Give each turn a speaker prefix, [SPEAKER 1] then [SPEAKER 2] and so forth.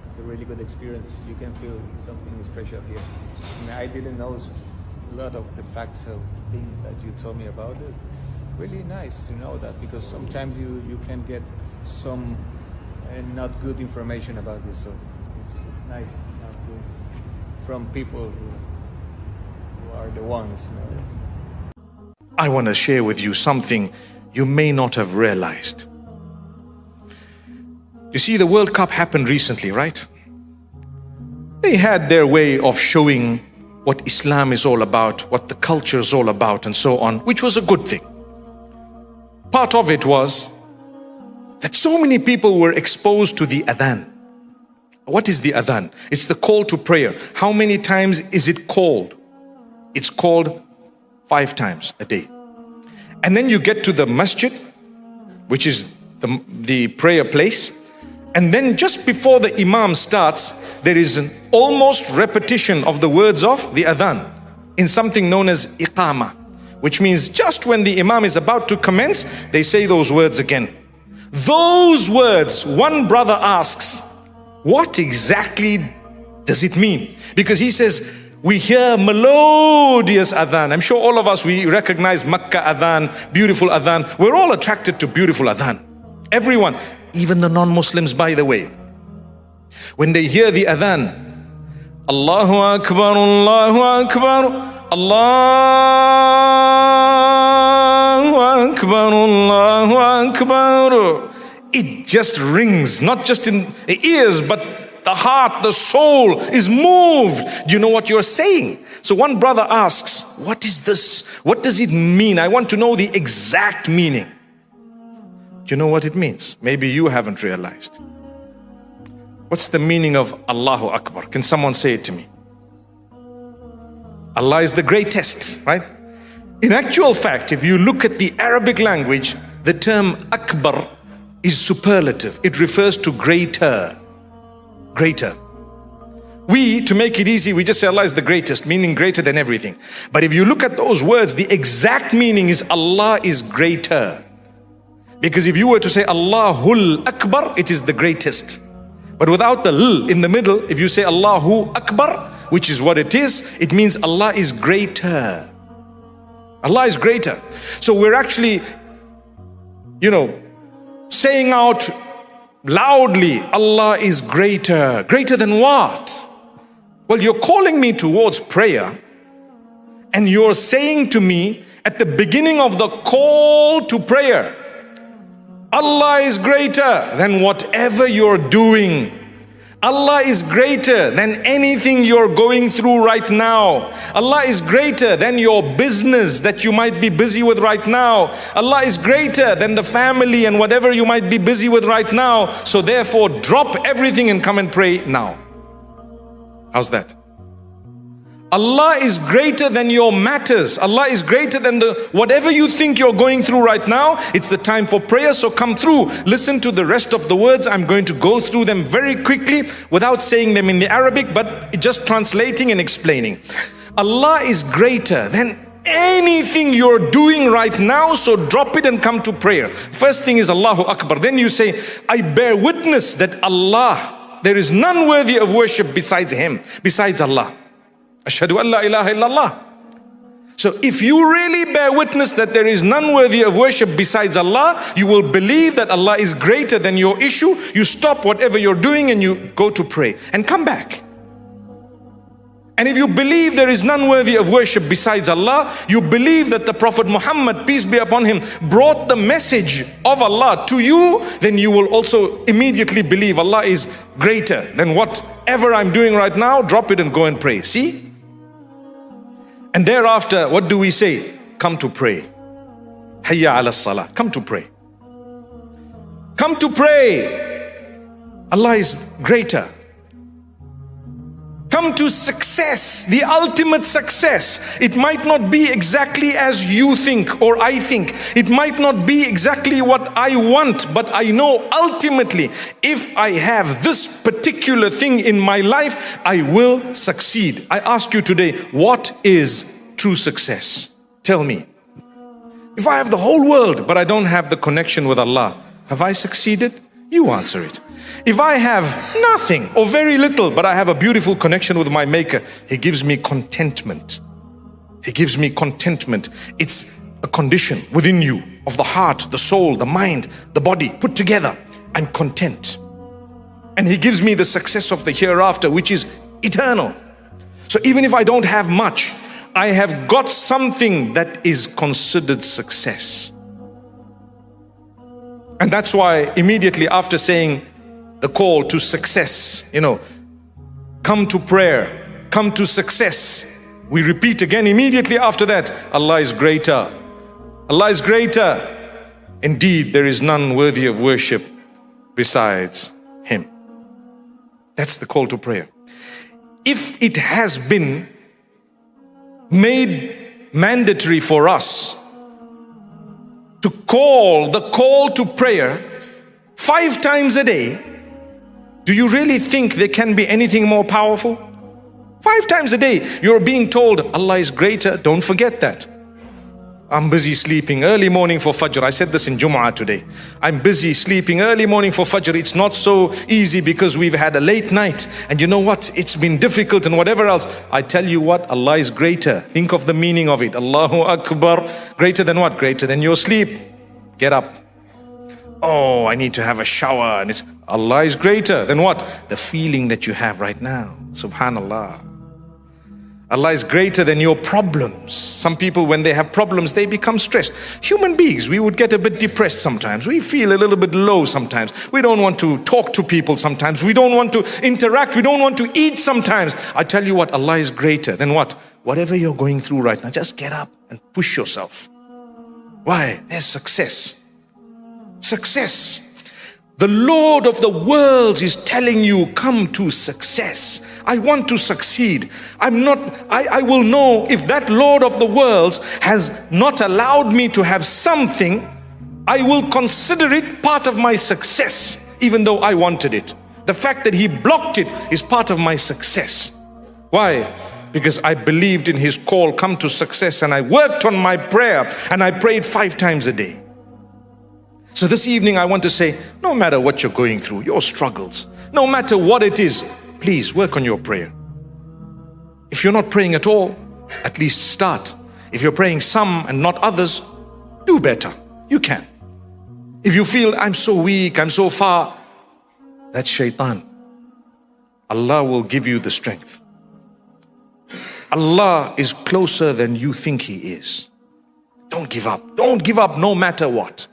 [SPEAKER 1] It's a really good experience. You can feel something special here. I mean, I didn't know a lot of the facts of things that you told me about it. Really nice to know that, because sometimes you can get some not good information about this. So it's nice from people who are the ones.
[SPEAKER 2] I want to share with you something you may not have realized. You see, the World Cup happened recently, right? They had their way of showing what Islam is all about, what the culture is all about, and so on, which was a good thing. Part of it was that so many people were exposed to the Adhan. What is the Adhan? It's the call to prayer. How many times is it called? It's called 5 times a day. And then you get to the masjid, which is the prayer place. And then just before the imam starts, there is an almost repetition of the words of the adhan in something known as iqama, which means just when the imam is about to commence, they say those words again. Those words, one brother asks, what exactly does it mean? Because he says, we hear melodious adhan. I'm sure all of us, we recognize Makkah adhan, beautiful adhan. We're all attracted to beautiful adhan. Everyone. Even the non-Muslims, by the way, when they hear the adhan, Allahu Akbar, Allahu Akbar, Allahu Akbar, Allahu Akbar. It just rings, not just in the ears, but the heart, the soul is moved. Do you know what you're saying? So one brother asks, what is this? What does it mean? I want to know the exact meaning. Do you know what it means? Maybe you haven't realized. What's the meaning of Allahu Akbar? Can someone say it to me? Allah is the greatest, right? In actual fact, if you look at the Arabic language, the term Akbar is superlative. It refers to greater. Greater. We, to make it easy, we just say Allah is the greatest, meaning greater than everything. But if you look at those words, the exact meaning is Allah is greater. Because if you were to say Allahul Akbar, it is the greatest. But without the L in the middle, if you say Allahu Akbar, which is what it is, it means Allah is greater. Allah is greater. So we're actually, saying out loudly, Allah is greater. Greater than what? Well, you're calling me towards prayer, and you're saying to me at the beginning of the call to prayer, Allah is greater than whatever you're doing. Allah is greater than anything you're going through right now. Allah is greater than your business that you might be busy with right now. Allah is greater than the family and whatever you might be busy with right now. So therefore, drop everything and come and pray now. How's that? Allah is greater than your matters. Allah is greater than whatever you think you're going through right now. It's the time for prayer, so come through. Listen to the rest of the words. I'm going to go through them very quickly without saying them in the Arabic, but just translating and explaining. Allah is greater than anything you're doing right now, so drop it and come to prayer. First thing is Allahu Akbar. Then you say, I bear witness that Allah, there is none worthy of worship besides Him, besides Allah. Ashhadu an la ilaha illallah. So if you really bear witness that there is none worthy of worship besides Allah, you will believe that Allah is greater than your issue. You stop whatever you're doing and you go to pray and come back. And if you believe there is none worthy of worship besides Allah, you believe that the Prophet Muhammad, peace be upon him, brought the message of Allah to you, then you will also immediately believe Allah is greater than whatever I'm doing right now. Drop it and go and pray. See? And thereafter, what do we say? Come to pray. Hayya ala salah. Come to pray. Come to pray. Allah is greater. Come to success, the ultimate success. It might not be exactly as you think or I think. It might not be exactly what I want, but I know ultimately if I have this particular thing in my life, I will succeed. I ask you today, what is true success? Tell me. If I have the whole world, but I don't have the connection with Allah, have I succeeded? You answer it. If I have nothing or very little, but I have a beautiful connection with my Maker, He gives me contentment. He gives me contentment. It's a condition within you of the heart, the soul, the mind, the body put together. I'm content. And He gives me the success of the hereafter, which is eternal. So even if I don't have much, I have got something that is considered success. And that's why immediately after saying the call to success, come to prayer, come to success, we repeat again immediately after that, Allah is greater. Allah is greater. Indeed, there is none worthy of worship besides Him. That's the call to prayer. If it has been made mandatory for us to call the call to prayer 5 times a day, do you really think there can be anything more powerful? 5 times a day, you're being told Allah is greater. Don't forget that. I'm busy sleeping early morning for Fajr. I said this in Jum'ah today. I'm busy sleeping early morning for Fajr. It's not so easy because we've had a late night. And you know what? It's been difficult and whatever else. I tell you what, Allah is greater. Think of the meaning of it. Allahu Akbar. Greater than what? Greater than your sleep. Get up. Oh, I need to have a shower. And Allah is greater than what? The feeling that you have right now. Subhanallah. Allah is greater than your problems. Some people, when they have problems, they become stressed. Human beings, we would get a bit depressed sometimes. We feel a little bit low sometimes. We don't want to talk to people sometimes. We don't want to interact. We don't want to eat sometimes. I tell you what, Allah is greater than what? Whatever you're going through right now, just get up and push yourself. Why? There's success. Success. The Lord of the worlds is telling you, come to success. I want to succeed. I will know if that Lord of the worlds has not allowed me to have something, I will consider it part of my success, even though I wanted it. The fact that He blocked it is part of my success. Why? Because I believed in His call, come to success, and I worked on my prayer, and I prayed 5 times a day. So this evening I want to say, no matter what you're going through, your struggles, no matter what it is, please work on your prayer. If you're not praying at all, at least start. If you're praying some and not others, do better. You can. If you feel, I'm so weak, I'm so far, that's shaitan. Allah will give you the strength. Allah is closer than you think He is. Don't give up. Don't give up no matter what.